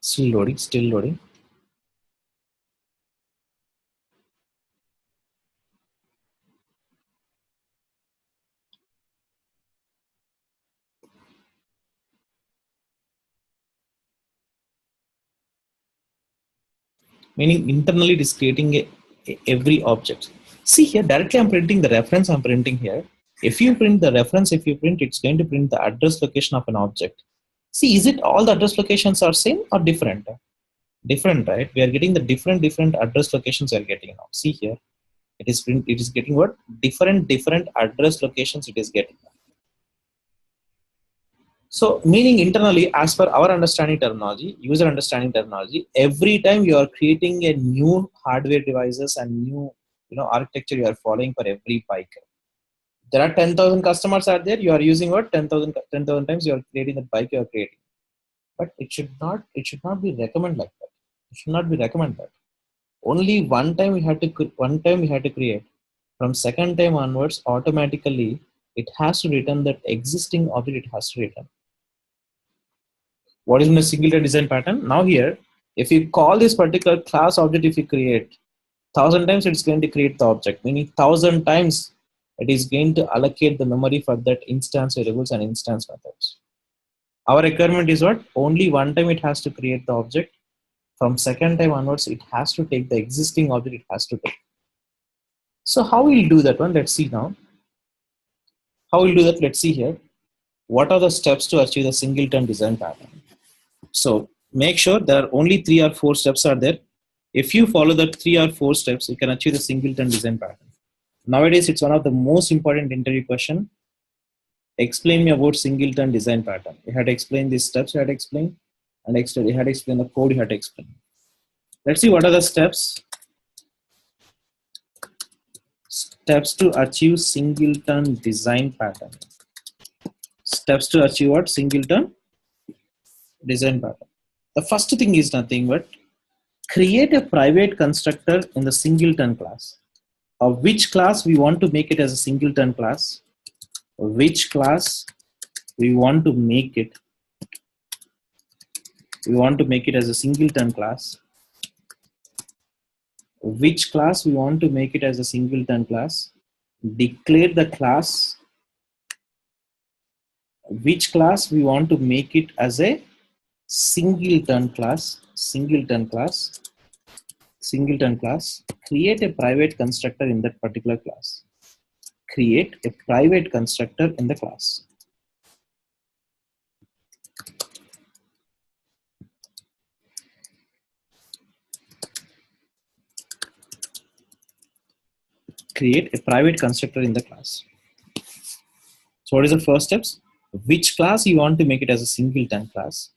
Still loading. Meaning internally it is creating every object. See here, directly I'm printing the reference I'm printing here. If you print the reference, it's going to print the address location of an object. See, is it all the address locations are same or different? Different, right? We are getting the different address locations we are getting now. See here, it is getting what? Different address locations it is getting. So meaning internally, as per our user understanding terminology, every time you are creating a new hardware devices and new architecture you are following for every bike. There are 10,000 customers out there. You are using what? 10,000 times you are creating the bike you are creating. But it should not be recommended like that. It should not be recommended. Only one time we had to create. From second time onwards, automatically it has to return that existing object. It has to return. What is in the Singleton design pattern? Now here, if you call this particular class object, if you create 1,000 times, it's going to create the object. Meaning 1,000 times it is going to allocate the memory for that instance variables and instance methods. Our requirement is what? Only one time it has to create the object. From second time onwards, it has to take the existing object. It has to take. So how we'll do that one? Let's see now. How we'll do that? Let's see here. What are the steps to achieve the Singleton design pattern? So make sure there are only 3 or 4 steps are there. If you follow the 3 or 4 steps, you can achieve the Singleton design pattern. Nowadays, it's one of the most important interview question. explain me about singleton design pattern. You had to explain these steps, you had to explain, and you had to explain the code, you had to explain. Let's see what are the steps. Steps to achieve singleton design pattern. Steps to achieve what? Singleton design pattern. The first thing is nothing but create a private constructor in the singleton class. Of which class we want to make it as a singleton class? Which class we want to make it? We want to make it as a singleton class. Which class we want to make it as a singleton class? Declare the class. Which class we want to make it as a singleton class? Singleton class. Singleton class. Create a private constructor in that particular class. Create a private constructor in the class. Create a private constructor in the class. So what is the first steps? Which class you want to make it as a singleton class?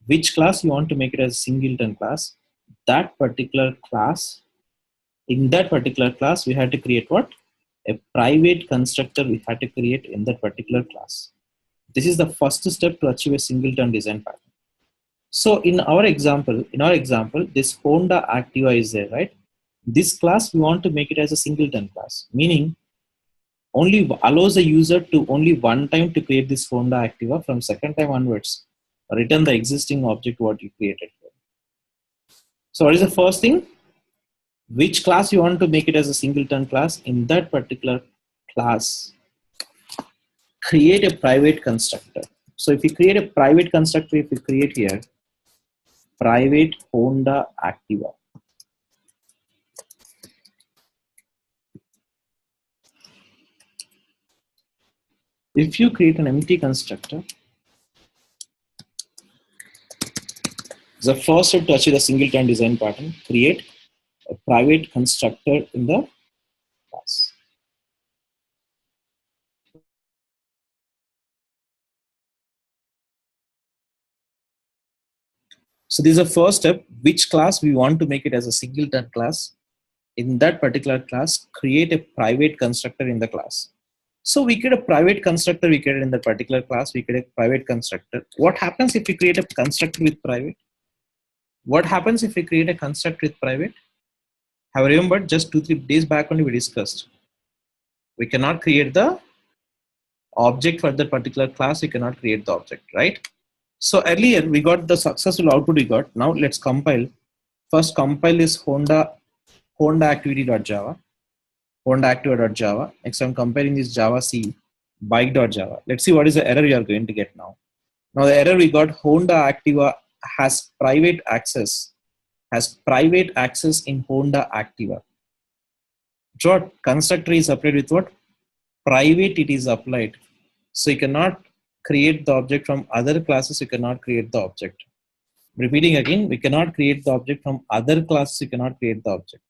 Which class you want to make it as a singleton class? That particular class, in that particular class, we had to create what? A private constructor we had to create in that particular class. This is the first step to achieve a singleton design pattern. So in our example, this Honda Activa is there, right? This class we want to make it as a singleton class, meaning only allows the user to only one time to create this Honda Activa. From second time onwards, return the existing object what you created. So what is the first thing? Which class you want to make it as a singleton class? In that particular class, create a private constructor. So if you create a private constructor, if you create here, private Honda Activa. If you create an empty constructor, the first step to achieve the singleton design pattern, create a private constructor in the class. So this is the first step. Which class we want to make it as a singleton class? In that particular class, create a private constructor in the class. So we create a private constructor, we create in the particular class, we create a private constructor. What happens if we create a constructor with private? What happens if we create a constructor with private? Have you remembered just 2-3 days back only we discussed. We cannot create the object for that particular class, we cannot create the object, right? So earlier we got the successful output we got. Now let's compile. First compile is Honda activity.java. Honda activa.java. Next I'm comparing this Java C bike.java. Let's see what is the error you are going to get now. Now the error we got, Honda Activa has private access. Has private access in Honda Activa. What constructor is applied with what? Private it is applied. So you cannot create the object from other classes, you cannot create the object. Repeating again, we cannot create the object from other classes, you cannot create the object.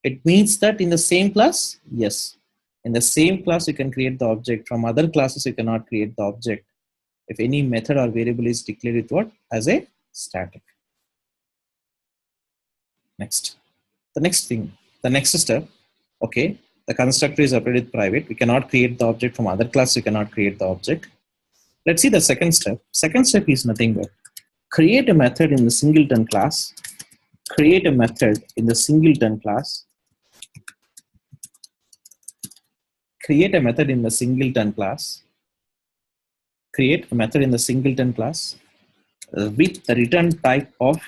It means that in the same class, yes. In the same class, you can create the object. From other classes, you cannot create the object. If any method or variable is declared with what? As a static. Next. The next thing, the next step, okay. The constructor is operated with private. We cannot create the object from other class. We cannot create the object. Let's see the second step. Second step is nothing but create a method in the singleton class. Create a method in the singleton class. Create a method in the singleton class. Create a method in the singleton class with the return type of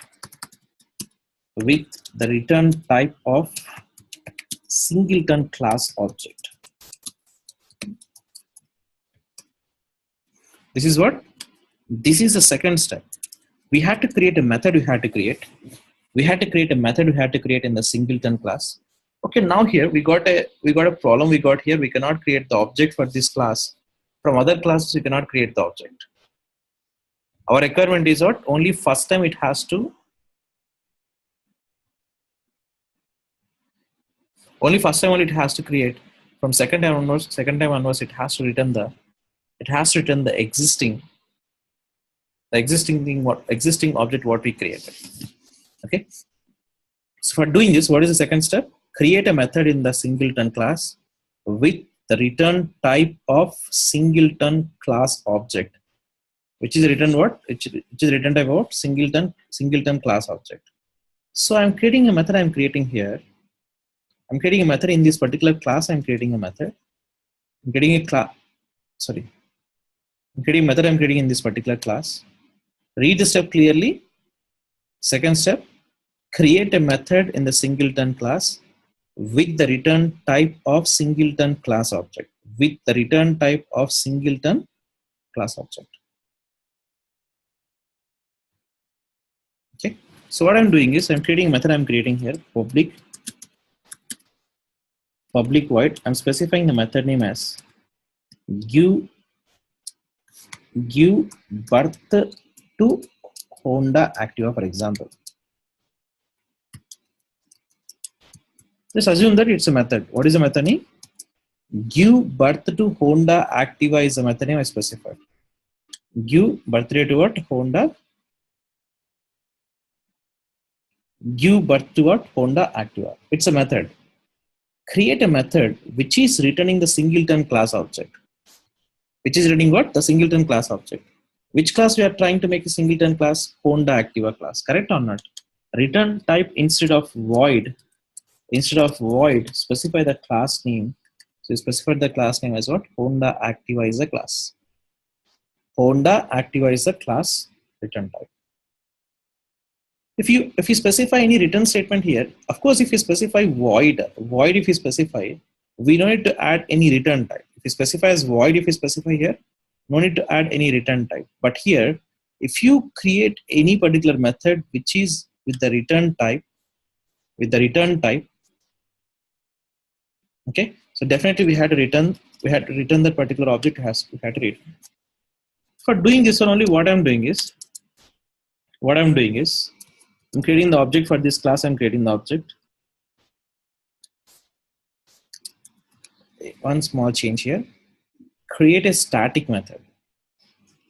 singleton class object. This is what? This is the second step. We had to create a method we had to create. We had to create a method we had to create in the singleton class. Okay, now here we got a problem we got here. We cannot create the object for this class. From other classes, we cannot create the object. Our requirement is what? Only first time it has to create. From second time onwards, it has to return the existing object what we created. Okay. So for doing this, what is the second step? Create a method in the singleton class with the return type of singleton class object, which is written what? Which is return type of singleton class object. So I'm creating a method. I'm creating here. I'm creating a method in this particular class. I'm creating a method. I'm creating a class. Sorry. I'm creating a method. I'm creating in this particular class. Read the step clearly. Second step, create a method in the singleton class with the return type of singleton class object. With the return type of singleton class object. Okay. So what I'm doing is I'm creating a method. I'm creating here public void. I'm specifying the method name as give birth to Honda Activa, for example. Just assume that it's a method. What is the method name? Give birth to Honda Activa is the method name I specified. Give birthday to what? Honda. Give birth to what? Honda Activa. It's a method. Create a method which is returning the singleton class object. Which is returning what? The singleton class object. Which class we are trying to make a singleton class? Honda Activa class. Correct or not? Return type instead of void, specify the class name. So you specify the class name as what? Honda Activa is a class. Honda Activa is the class return type. If you specify any return statement here, of course, if you specify void, if you specify, we don't need to add any return type. If you specify as void, if you specify here, no need to add any return type. But here, if you create any particular method which is with the return type, okay, so definitely we had to return that particular object. We had to return. For doing this one only, what I'm doing is I'm creating the object for this class. I'm creating the object. One small change here. Create a static method.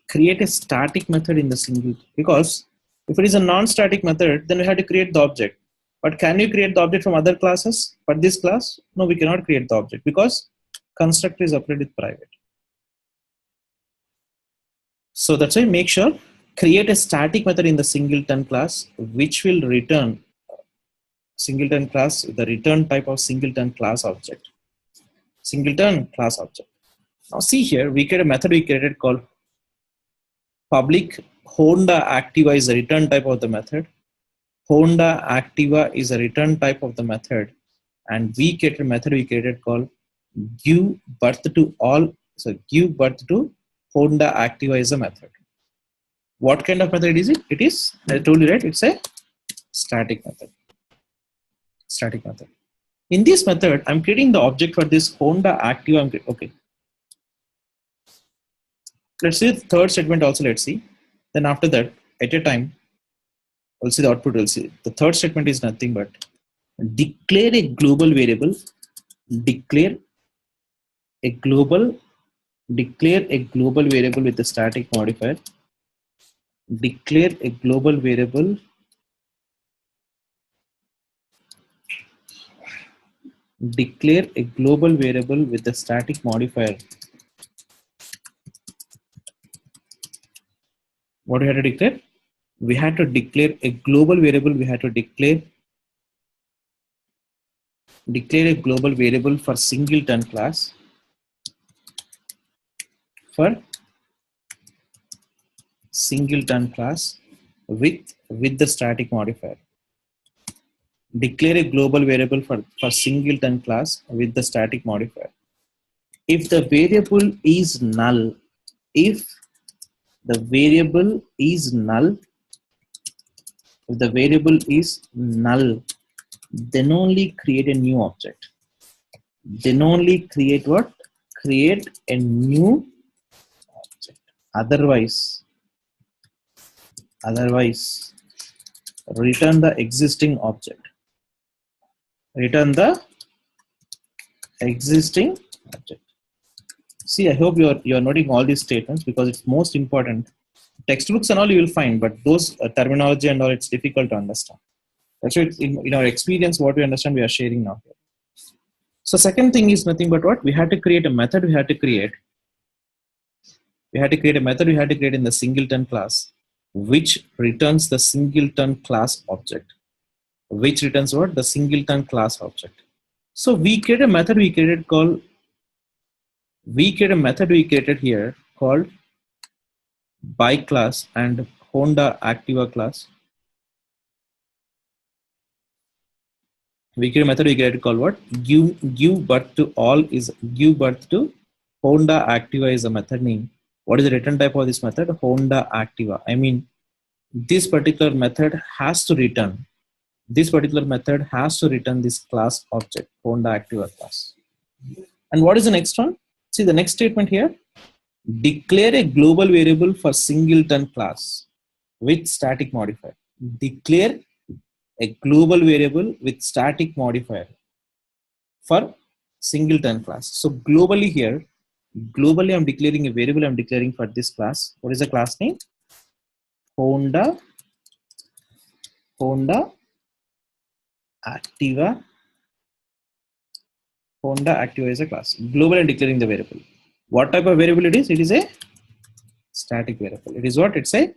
Create a static method in the single, because if it is a non-static method, then we have to create the object. But can you create the object from other classes? For this class, no, we cannot create the object because constructor is operated with private. So that's why make sure create a static method in the singleton class which will return singleton class with the return type of singleton class object. Singleton class object. Now see here, we create a method we created called public Honda Activa is the return type of the method. Honda Activa is a return type of the method, and we created a method we created called give birth to all. So give birth to Honda Activa is a method. What kind of method is it? It is, I told you right, it's a static method. Static method. In this method, I'm creating the object for this Honda Activa. Okay. Let's see the third statement also. Let's see. Then after that, at a time, we'll see the output. We'll see. The third statement is nothing but declare a global variable. Declare a global variable with the static modifier. Declare a global variable with the static modifier. What do we have to declare? We had to declare a global variable. We had to declare a global variable for singleton class. For singleton class with the static modifier. Declare a global variable for singleton class with the static modifier. If the variable is null, then only create a new object. Then only create what? Create a new object. Otherwise, return the existing object. Return the existing object. See, I hope you're noting all these statements because it's most important. Textbooks and all you will find, but those terminology and all, it's difficult to understand. That's why in our experience, what we understand, we are sharing now here. So second thing is nothing but what? We had to create a method, we had to create a method, we had to create in the singleton class, which returns the singleton class object. Which returns what? The singleton class object. So we create a method we created here called bike class and Honda Activa class. We create a method we created called what? Give birth to Honda Activa is a method name. What is the return type of this method? Honda Activa. I mean, this particular method has to return this class object, Honda Activa class. And what is the next one? See the next statement here. Declare a global variable for singleton class with static modifier. Declare a global variable with static modifier for singleton class. So globally I'm declaring a variable I'm declaring for this class. What is the class name? Honda Activa. Honda Activa is a class. Global I'm declaring the variable. What type of variable it is? It is a static variable. It is what? It's a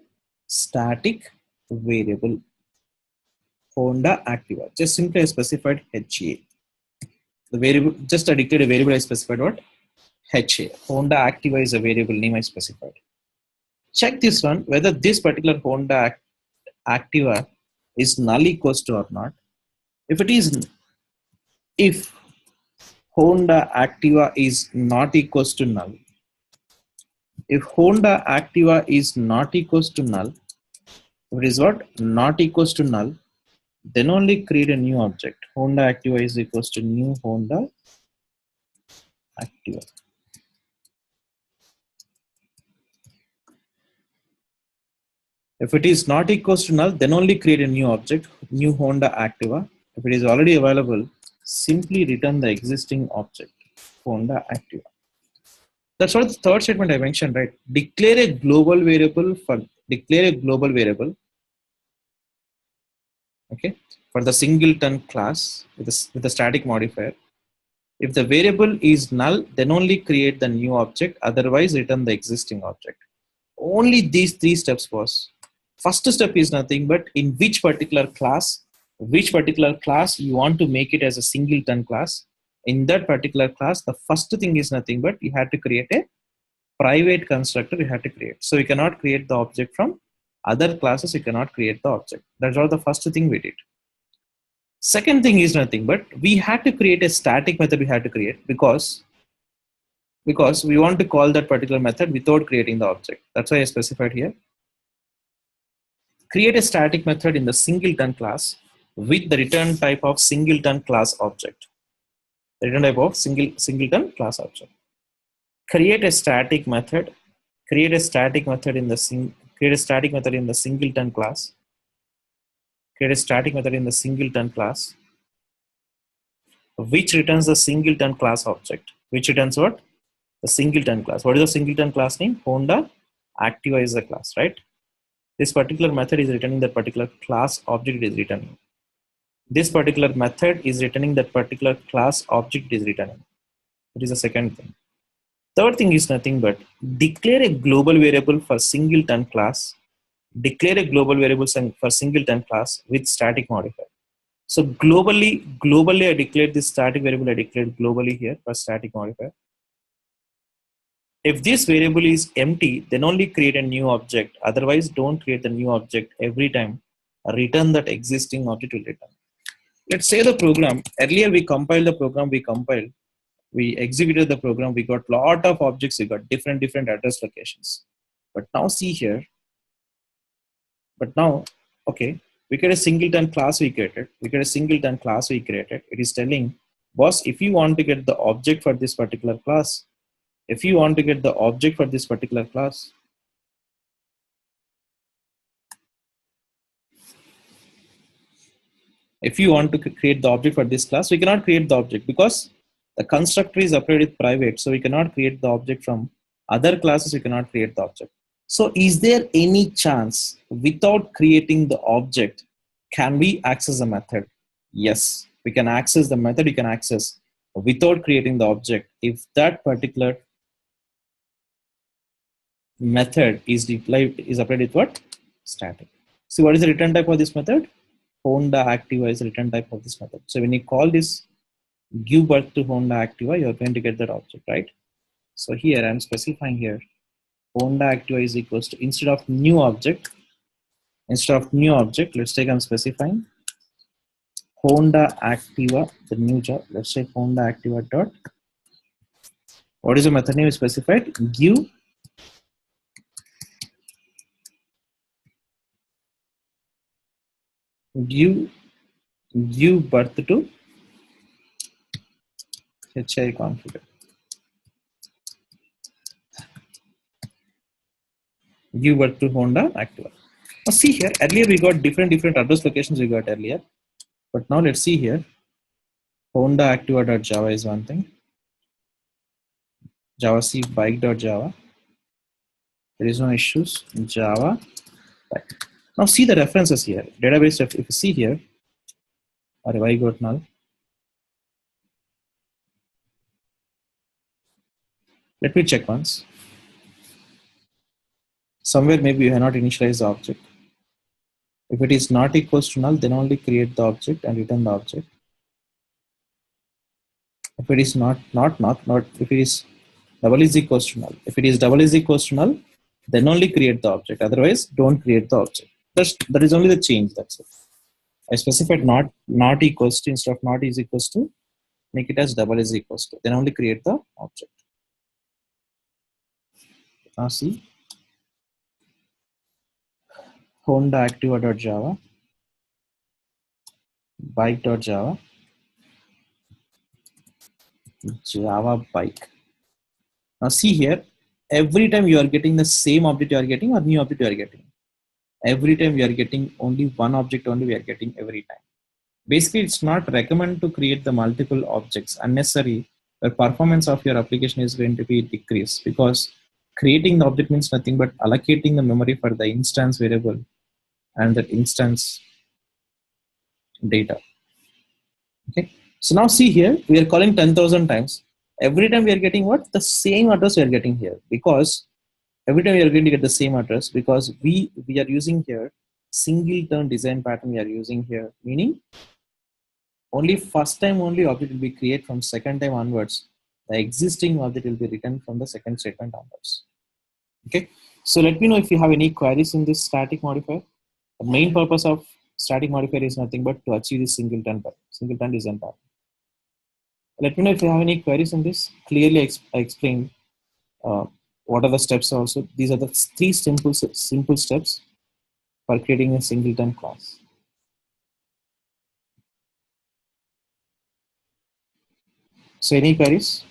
static variable. Honda Activa. Just simply I specified HA. The variable, just I declared a variable I specified what? HA. Honda Activa is a variable name I specified. Check this one, whether this particular Honda Activa is null equals to or not. If Honda Activa is not equals to null, if Honda Activa is not equals to null, if it is what? Not equals to null, then only create a new object. Honda Activa is equals to new Honda Activa. If it is not equals to null, then only create a new object, new Honda Activa. If it is already available, simply return the existing object, Honda Activa. That's what the third statement I mentioned, right? Declare a global variable, okay, for the singleton class with the static modifier. If the variable is null, then only create the new object, otherwise return the existing object. Only these three steps was. First step is nothing but in which particular class you want to make it as a singleton class. In that particular class, the first thing is nothing but you had to create a private constructor you had to create. So you cannot create the object from other classes, you cannot create the object. That's all the first thing we did. Second thing is nothing but we had to create a static method we had to create because we want to call that particular method without creating the object. That's why I specified here. Create a static method in the singleton class with the return type of singleton class object. The return type of singleton class object. Create a static method in the singleton class. Create a static method in the singleton class which returns the singleton class object. Which returns what? The singleton class. What is the singleton class name? Honda Activa is the class, right? This particular method is returning that particular class object is returning. This particular method is returning that particular class object is returning. That is the second thing. Third thing is nothing but declare a global variable for singleton class. Declare a global variable for singleton class with static modifier. So globally I declared this static variable. I declared globally here for static modifier. If this variable is empty, then only create a new object. Otherwise, don't create the new object every time. Return that existing object will return. Let's say the program. Earlier we compiled the program. We executed the program. We got lot of objects. We got different address locations. But now see here. Okay, we get a singleton class we created. It is telling, boss, if you want to get the object for this particular class, if you want to create the object for this particular class, we cannot create the object because The constructor is operated with private, so we cannot create the object from other classes. We cannot create the object. So is there any chance without creating the object, can we access the method? Yes, we can access the method. We can access without creating the object if that particular method is deployed, is operated with what? Static. See, what is the return type of this method? Honda Activa is the return type of this method. So when you call this give birth to Honda Activa, you're going to get that object, right? So here I'm specifying here Honda Activa is equals to, instead of new object, let's take, I'm specifying Honda Activa, the new job. Let's say Honda Activa dot. What is the method name is specified? Give birth to HI configure. Give birth to Honda Activa. Now see here, earlier we got different address locations we got earlier, but now let's see here. Honda Activa.java is one thing. Java C bike.java. There is no issues. Java bike. Now see the references here. Database, if you see here, or why got null. Let me check once. Somewhere maybe you have not initialized the object. If it is not equals to null, then only create the object and return the object. If it is not, if it is double is equals to null. If it is double is equals to null, then only create the object. Otherwise, don't create the object. That is only the change. That's it. I specified not equals to, instead of not is equals to, make it as double is equals to. Then only create the object. Now see, Honda Activa.java, bike.java, Java bike. Now see here, every time you are getting the same object you are getting or new object you are getting. Every time we are getting only one object only we are getting every time. Basically, it's not recommended to create the multiple objects unnecessary. The performance of your application is going to be decreased, because creating the object means nothing but allocating the memory for the instance variable and that instance data. Okay. So now see here, we are calling 10,000 times. Every time we are getting what? The same address we are getting here, because every time we are going to get the same address, because we are using here singleton design pattern we are using here, meaning only first time only object will be created, from second time onwards the existing object will be written from the second statement onwards. Okay, so let me know if you have any queries in this static modifier. The main purpose of static modifier is nothing but to achieve this singleton design pattern. Let me know if you have any queries in this. Clearly I explained what are the steps also. These are the three simple steps for creating a singleton class. So any queries?